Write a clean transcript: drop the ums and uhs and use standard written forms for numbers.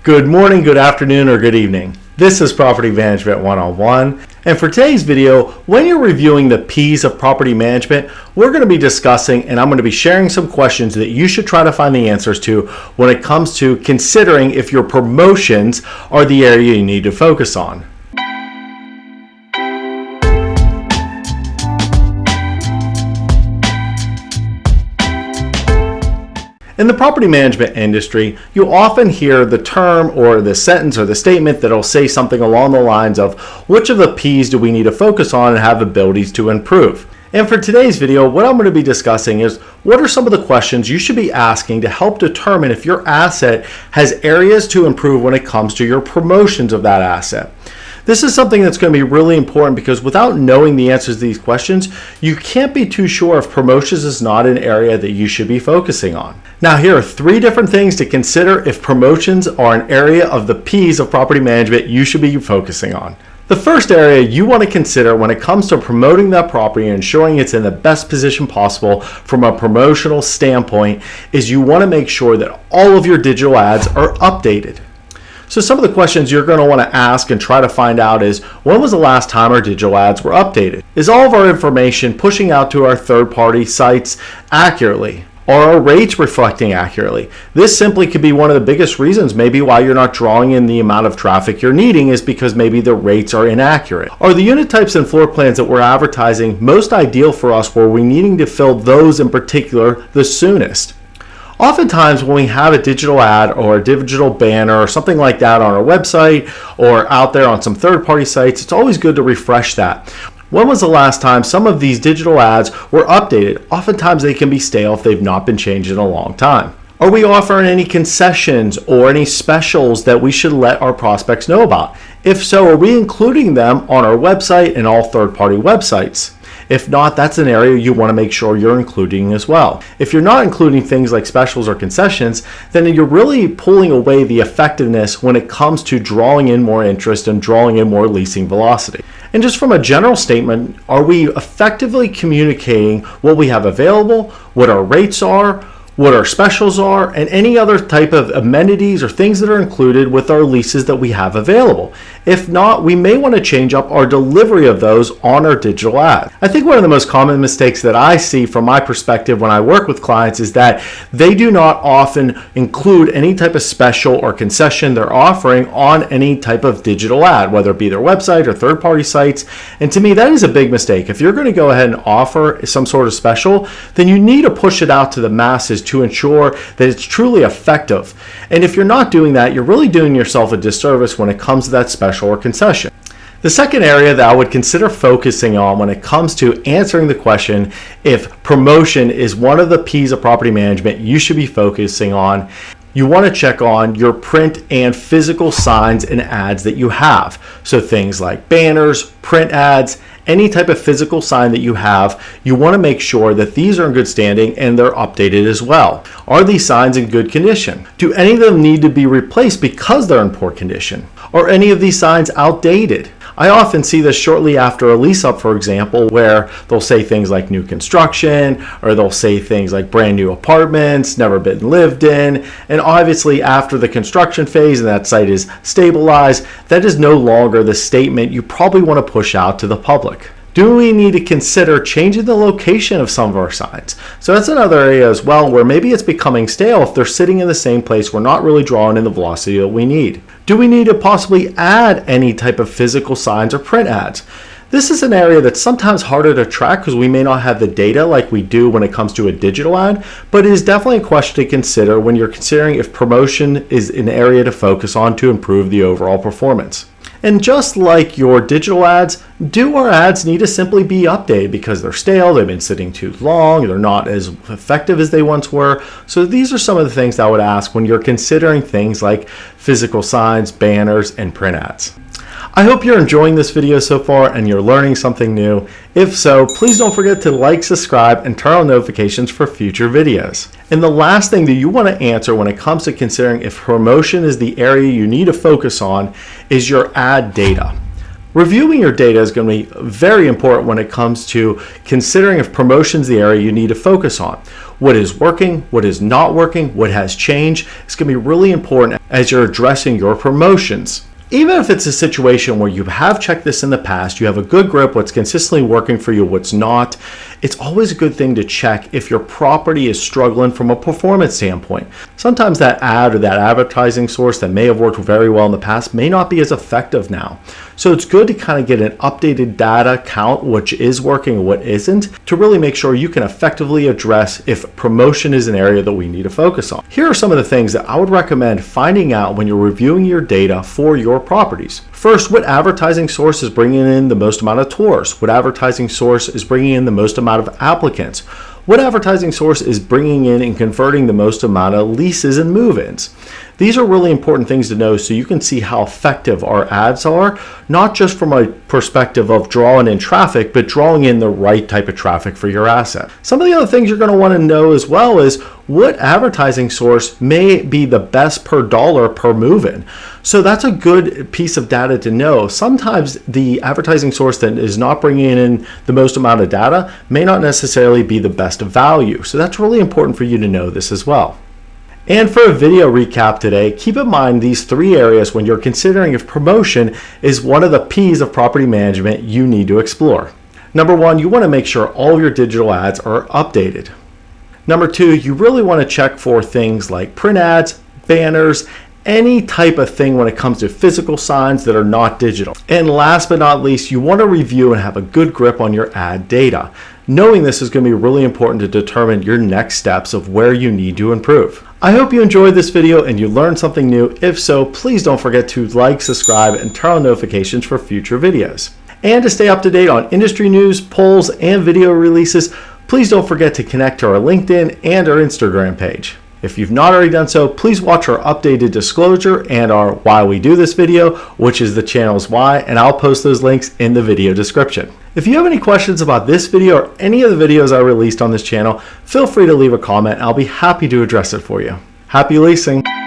Good morning, good afternoon, or good evening. This is Property Management 101, and for today's video, when you're reviewing the P's of property management, we're going to be discussing and I'm going to be sharing some questions that you should try to find the answers to when it comes to considering if your promotions are the area you need to focus on. In the property management industry, you often hear the term or the sentence or the statement that'll say something along the lines of, which of the P's do we need to focus on and have abilities to improve? And for today's video, what I'm going to be discussing is what are some of the questions you should be asking to help determine if your asset has areas to improve when it comes to your promotions of that asset. This is something that's going to be really important because without knowing the answers to these questions, you can't be too sure if promotions is not an area that you should be focusing on. Now, here are 3 different things to consider if promotions are an area of the P's of property management you should be focusing on. The first area you want to consider when it comes to promoting that property and ensuring it's in the best position possible from a promotional standpoint is you want to make sure that all of your digital ads are updated. So some of the questions you're going to want to ask and try to find out is, when was the last time our digital ads were updated? Is all of our information pushing out to our third-party sites accurately? Are our rates reflecting accurately? This simply could be one of the biggest reasons maybe why you're not drawing in the amount of traffic you're needing is because maybe the rates are inaccurate. Are the unit types and floor plans that we're advertising most ideal for us where we're needing to fill those in particular the soonest? Oftentimes when we have a digital ad or a digital banner or something like that on our website or out there on some third-party sites, it's always good to refresh that. When was the last time some of these digital ads were updated? Oftentimes they can be stale if they've not been changed in a long time. Are we offering any concessions or any specials that we should let our prospects know about? If so, are we including them on our website and all third-party websites? If not, that's an area you want to make sure you're including as well. If you're not including things like specials or concessions, then you're really pulling away the effectiveness when it comes to drawing in more interest and drawing in more leasing velocity. And just from a general statement, are we effectively communicating what we have available, what our rates are, what our specials are, and any other type of amenities or things that are included with our leases that we have available? If not, we may want to change up our delivery of those on our digital ad. I think one of the most common mistakes that I see from my perspective when I work with clients is that they do not often include any type of special or concession they're offering on any type of digital ad, whether it be their website or third-party sites. And to me, that is a big mistake. If you're going to go ahead and offer some sort of special, then you need to push it out to the masses to ensure that it's truly effective. And if you're not doing that, you're really doing yourself a disservice when it comes to that special or concession. The second area that I would consider focusing on when it comes to answering the question if promotion is one of the P's of property management you should be focusing on, you want to check on your print and physical signs and ads that you have. So things like banners, print ads, any type of physical sign that you have, you want to make sure that these are in good standing and they're updated as well. Are these signs in good condition? Do any of them need to be replaced because they're in poor condition? Are any of these signs outdated? I often see this shortly after a lease up, for example, where they'll say things like new construction, or they'll say things like brand new apartments, never been lived in, and obviously after the construction phase and that site is stabilized, that is no longer the statement you probably want to push out to the public. Do we need to consider changing the location of some of our signs? So that's another area as well where maybe it's becoming stale if they're sitting in the same place. We're not really drawing in the velocity that we need. Do we need to possibly add any type of physical signs or print ads? This is an area that's sometimes harder to track because we may not have the data like we do when it comes to a digital ad, but it is definitely a question to consider when you're considering if promotion is an area to focus on to improve the overall performance. And just like your digital ads, do our ads need to simply be updated because they're stale, they've been sitting too long, they're not as effective as they once were? So these are some of the things I would ask when you're considering things like physical signs, banners, and print ads. I hope you're enjoying this video so far and you're learning something new. If so, please don't forget to like, subscribe, and turn on notifications for future videos. And the last thing that you want to answer when it comes to considering if promotion is the area you need to focus on is your ad data. Reviewing your data is going to be very important when it comes to considering if promotion's the area you need to focus on. What is working, what is not working, what has changed. It's going to be really important as you're addressing your promotions. Even if it's a situation where you have checked this in the past, you have a good grip, what's consistently working for you, what's not, it's always a good thing to check if your property is struggling from a performance standpoint. Sometimes that ad or that advertising source that may have worked very well in the past may not be as effective now. So it's good to kind of get an updated data count, which is working and what isn't, to really make sure you can effectively address if promotion is an area that we need to focus on. Here are some of the things that I would recommend finding out when you're reviewing your data for your properties. First, what advertising source is bringing in the most amount of tours? What advertising source is bringing in the most amount of applicants? What advertising source is bringing in and converting the most amount of leases and move-ins? These are really important things to know so you can see how effective our ads are, not just from a perspective of drawing in traffic, but drawing in the right type of traffic for your asset. Some of the other things you're going to want to know as well is what advertising source may be the best per dollar per move-in. So that's a good piece of data to know. Sometimes the advertising source that is not bringing in the most amount of data may not necessarily be the best value. So that's really important for you to know this as well. And for a video recap today, keep in mind these 3 areas when you're considering if promotion is one of the P's of property management you need to explore. Number 1, you want to make sure all of your digital ads are updated. Number 2, you really want to check for things like print ads, banners, any type of thing when it comes to physical signs that are not digital. And last but not least, you want to review and have a good grip on your ad data. Knowing this is going to be really important to determine your next steps of where you need to improve. I hope you enjoyed this video and you learned something new. If so, please don't forget to like, subscribe, and turn on notifications for future videos. And to stay up to date on industry news, polls, and video releases, please don't forget to connect to our LinkedIn and our Instagram page. If you've not already done so, please watch our updated disclosure and our Why We Do This video, which is the channel's why, and I'll post those links in the video description. If you have any questions about this video or any of the videos I released on this channel, feel free to leave a comment. I'll be happy to address it for you. Happy leasing!